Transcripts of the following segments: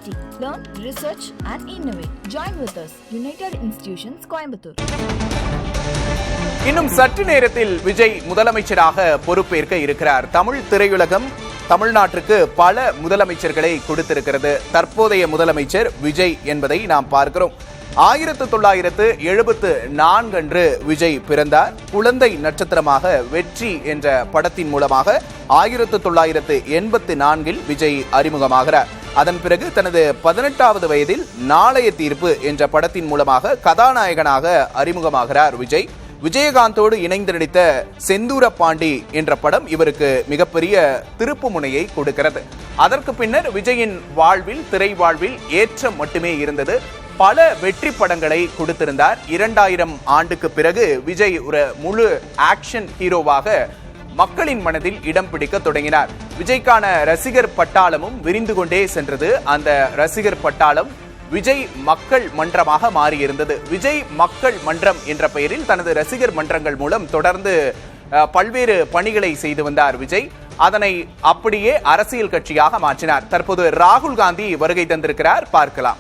University. Learn, research and innovate. Join with us. United Institutions, Coimbatore. இன்னும் சற்று நேரத்தில் விஜய் முதலமைச்சராக பொறுப்பேற்க இருக்கிறார். தமிழ் திரையுலகம் தமிழ்நாட்டிற்கு பல முதலமைச்சர்களை கொடுத்திருக்கிறது. தற்போதைய முதலமைச்சர் விஜய் என்பதை நாம் பார்க்கிறோம். 1974 அன்று விஜய் பிறந்தார். குழந்தை நட்சத்திரமாக வெற்றி என்ற படத்தின் மூலமாக 1984 விஜய் அறிமுகமாகிறார். அதன் பிறகு தனது 18வது வயதில் நாளைய தீர்ப்பு என்ற படத்தின் மூலமாக கதாநாயகனாக அறிமுகமாகிறார் விஜய். விஜயகாந்தோடு இணைந்து நடித்த செந்தூர பாண்டி என்ற படம் இவருக்கு மிகப்பெரிய திருப்பு முனையை கொடுக்கிறது. அதற்கு பின்னர் விஜயின் வாழ்வில் திரை வாழ்வில் ஏற்றம் மட்டுமே இருந்தது. பல வெற்றி படங்களை கொடுத்திருந்தார். 2000 ஆண்டுக்கு பிறகு விஜய் ஒரு முழு ஆக்ஷன் ஹீரோவாக மக்களின் மனதில் இடம் பிடிக்க தொடங்கினார். விஜய்க்கான ரசிகர் பட்டாளமும் விரிந்து கொண்டே சென்றது. அந்த ரசிகர் பட்டாளம் விஜய் மக்கள் மன்றமாக மாறியிருந்தது. விஜய் மக்கள் மன்றம் என்ற பெயரில் தனது ரசிகர் மன்றங்கள் மூலம் தொடர்ந்து பல்வேறு பணிகளை செய்து வந்தார் விஜய். அதனை அப்படியே அரசியல் கட்சியாக மாற்றினார். தற்போது ராகுல் காந்தி வருகை தந்திருக்கிறார், பார்க்கலாம்.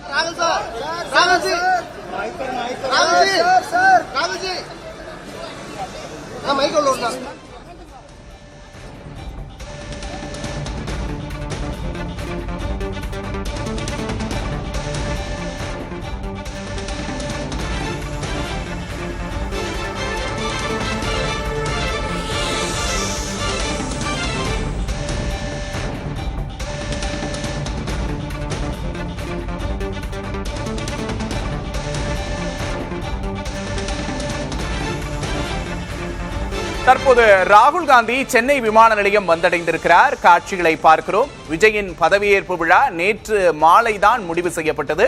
தற்போது ராகுல் காந்தி சென்னை விமான நிலையம் வந்தடைந்திருக்கிறார். காட்சிகளை பார்க்கிறோம். விஜயின் பதவியேற்பு விழா நேற்று மாலைதான் முடிவு செய்யப்பட்டது.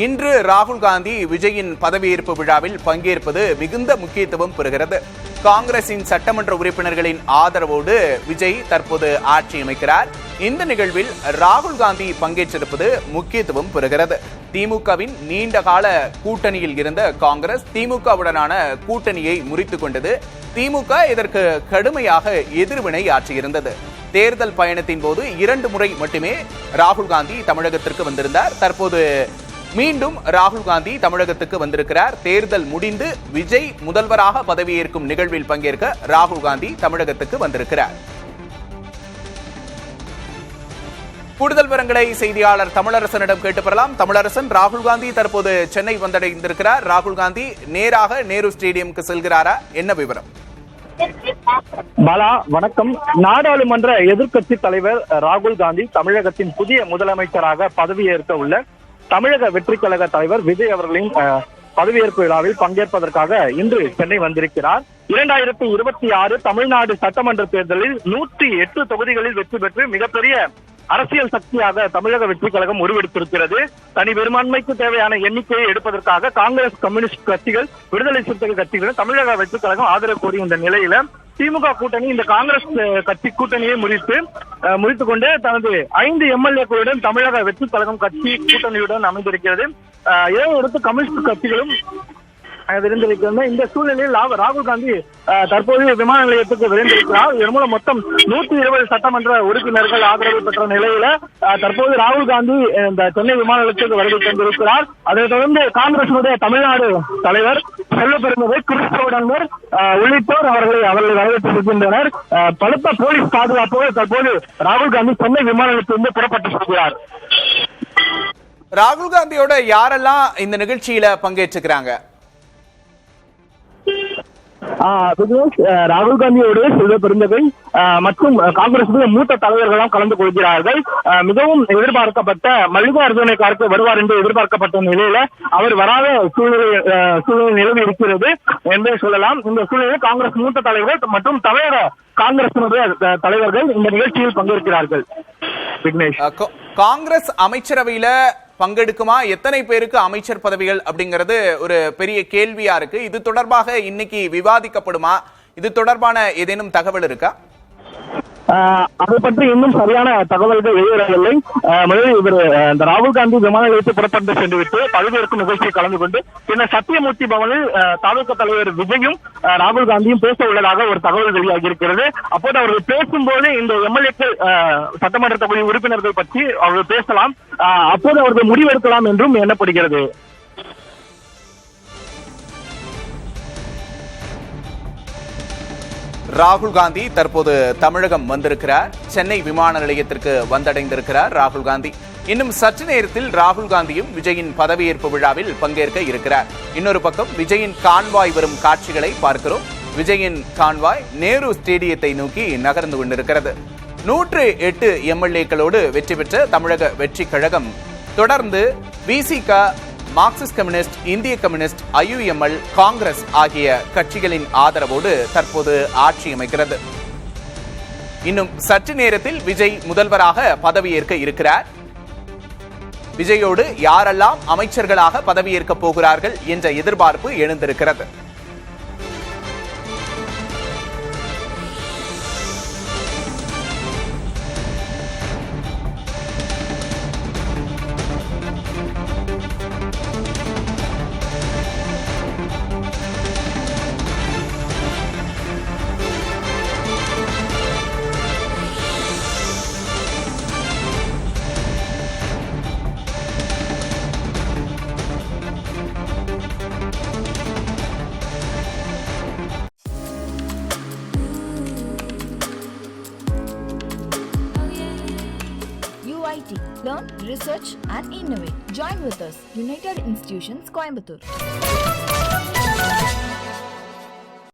இன்று ராகுல் காந்தி விஜயின் பதவியேற்பு விழாவில் பங்கேற்பது மிகுந்த முக்கியத்துவம் பெறுகிறது. காங்கிரசின் சட்டமன்ற உறுப்பினர்களின் ஆதரவோடு விஜய் தற்போது ஆட்சி அமைக்கிறார். இந்த நிகழ்வில் ராகுல் காந்தி பங்கேற்றிருப்பது முக்கியத்துவம் பெறுகிறது. திமுகவின் நீண்டகால கூட்டணியில் இருந்த காங்கிரஸ் திமுகவுடனான கூட்டணியை முறித்துக் கொண்டது. திமுக இதற்கு கடுமையாக எதிர்வினை ஆற்றியிருந்தது. தேர்தல் பயணத்தின் போது 2 முறை மட்டுமே ராகுல் காந்தி தமிழகத்திற்கு வந்திருந்தார். தற்போது மீண்டும் ராகுல் காந்தி தமிழகத்துக்கு வந்திருக்கிறார். தேர்தல் முடிந்து விஜய் முதல்வராக பதவியேற்கும் நிகழ்வில் பங்கேற்க ராகுல் காந்தி தமிழகத்துக்கு வந்திருக்கிறார். கூடுதல் விவரங்களை செய்தியாளர் தமிழரசனிடம் கேட்டு பெறலாம். தமிழரசன், ராகுல் காந்தி தற்போது சென்னை வந்தடைந்திருக்கிறார். ராகுல் காந்தி நேராக நேரு ஸ்டேடியமுக்கு செல்கிறாரா? என்ன விவரம்? பாலா, வணக்கம். நாடாளுமன்ற எதிர்க்கட்சி தலைவர் ராகுல் காந்தி தமிழகத்தின் புதிய முதலமைச்சராக பதவியேற்க உள்ள தமிழக வெற்றி கழக தலைவர் விஜய் அவர்களின் பதவியேற்பு விழாவில் பங்கேற்பதற்காக இன்று சென்னை வந்திருக்கிறார். 2026 தமிழ்நாடு சட்டமன்ற தேர்தலில் 108 தொகுதிகளில் வெற்றி பெற்று மிகப்பெரிய அரசியல் சக்தியாக தமிழக வெற்றி கழகம் உருவெடுத்திருக்கிறது. தனி பெரும்பான்மைக்கு தேவையான எண்ணிக்கையை எடுப்பதற்காக காங்கிரஸ், கம்யூனிஸ்ட் கட்சிகள், விடுதலை சிறுத்தைகள் கட்சிகள் தமிழக வெற்றி கழகம் ஆதரவு கோரியுள்ள நிலையில திமுக கூட்டணி இந்த காங்கிரஸ் கட்சி கூட்டணியை முறித்துக் கொண்டு தனது 5 எம்எல்ஏக்களுடன் தமிழக வெற்றி கழகம் கட்சி கூட்டணியுடன் அமைந்திருக்கிறது. இதனையடுத்து கம்யூனிஸ்ட் கட்சிகளும் விரைந்திருக்கிறது. இந்த சூழ்நிலையில் ராகுல் காந்தி தற்போது விமான நிலையத்துக்கு விரைந்திருக்கிறார். இதன் மூலம் மொத்தம் 120 சட்டமன்ற உறுப்பினர்கள் ஆதரவு பெற்ற நிலையில தற்போது ராகுல் காந்தி இந்த சென்னை விமான நிலையத்துக்கு வருகை தந்திருக்கிறார். அதைத் தொடர்ந்து காங்கிரசினுடைய தமிழ்நாடு தலைவர் செல்வ பெருந்தகை, கிறிஸ்தவடங்கர் உள்ளிட்டோர் அவர்களை வரவேற்றிருக்கின்றனர். பலத்த போலீஸ் பாதுகாப்போடு தற்போது ராகுல் காந்தி சென்னை விமான நிலையத்திலிருந்து புறப்பட்டு செல்கிறார். ராகுல் காந்தியோட யாரெல்லாம் இந்த நிகழ்ச்சியில பங்கேற்றுக்கிறாங்க? ராகுல் காந்தியோடு செல்வ பெருந்தகை மற்றும் காங்கிரஸ் மூத்த தலைவர்களும் கலந்து கொள்கிறார்கள். மிகவும் எதிர்பார்க்கப்பட்ட மல்லிகார்ஜுன கார்கே வருவார் என்று எதிர்பார்க்கப்பட்ட நிலையில அவர் வராத சூழ்நிலை நிலவி இருக்கிறது என்றே சொல்லலாம். இந்த சூழ்நிலையில் காங்கிரஸ் மூத்த தலைவர்கள் மற்றும் தமிழக காங்கிரசினுடைய தலைவர்கள் இந்த நிகழ்ச்சியில் பங்கேற்கிறார்கள். விக்னேஷ், காங்கிரஸ் அமைச்சரவையில பங்கெடுக்குமா? எத்தனை பேருக்கு அமைச்சர் பதவிகள் அப்படிங்கிறது ஒரு பெரிய கேள்வியா இருக்கு. இது தொடர்பாக இன்னைக்கு விவாதிக்கப்படுமா? இது தொடர்பான ஏதேனும் தகவல் இருக்கா? அதை பற்றி இன்னும் சரியான தகவல்கள் வெளியிடவில்லை. முதலில் இவர் இந்த ராகுல் காந்தி விமான நிலையத்தை புறப்பட்டு சென்றுவிட்டு பதவியேற்கும் நிகழ்ச்சியை கலந்து கொண்டு பின்னர் சத்தியமூர்த்தி பவனில் தாவேகா தலைவர் விஜயும் ராகுல் காந்தியும் பேச உள்ளதாக ஒரு தகவல் வெளியாகி இருக்கிறது. அப்போது அவர்கள் பேசும்போது இந்த எம்எல்ஏக்கள் சட்டமன்ற தொகுதி உறுப்பினர்கள் பற்றி அவர்கள் பேசலாம், அப்போது அவர்கள் முடிவெடுக்கலாம் என்றும் எண்ணப்படுகிறது. ராகுல் காந்தி தற்போது தமிழகம் வந்திருக்கிறார். சென்னை விமான நிலையத்திற்கு வந்தடைந்திருக்கிறார் ராகுல் காந்தி. இன்னும் சற்று நேரத்தில் ராகுல் காந்தியும் விஜயின் பதவியேற்பு விழாவில் பங்கேற்க இருக்கிறார். இன்னொரு பக்கம் விஜயின் கான்வாய் வரும் காட்சிகளை பார்க்கிறோம். விஜயின் கான்வாய் நேரு ஸ்டேடியத்தை நோக்கி நகர்ந்து கொண்டிருக்கிறது. 108 எம்எல்ஏக்களோடு வெற்றி பெற்ற தமிழக வெற்றி கழகம் தொடர்ந்து விசிக, மார்க்சிஸ்ட் கம்யூனிஸ்ட், இந்திய கம்யூனிஸ்ட், IUML, காங்கிரஸ் ஆகிய கட்சிகளின் ஆதரவோடு தற்போது ஆட்சி அமைக்கிறது. இன்னும் சற்று நேரத்தில் விஜய் முதல்வராக பதவியேற்க இருக்கிறார். விஜயோடு யாரெல்லாம் அமைச்சர்களாக பதவியேற்க போகிறார்கள் என்ற எதிர்பார்ப்பு எழுந்திருக்கிறது. UIT. Learn, research and innovate. Join with us. United Institutions, Coimbatore.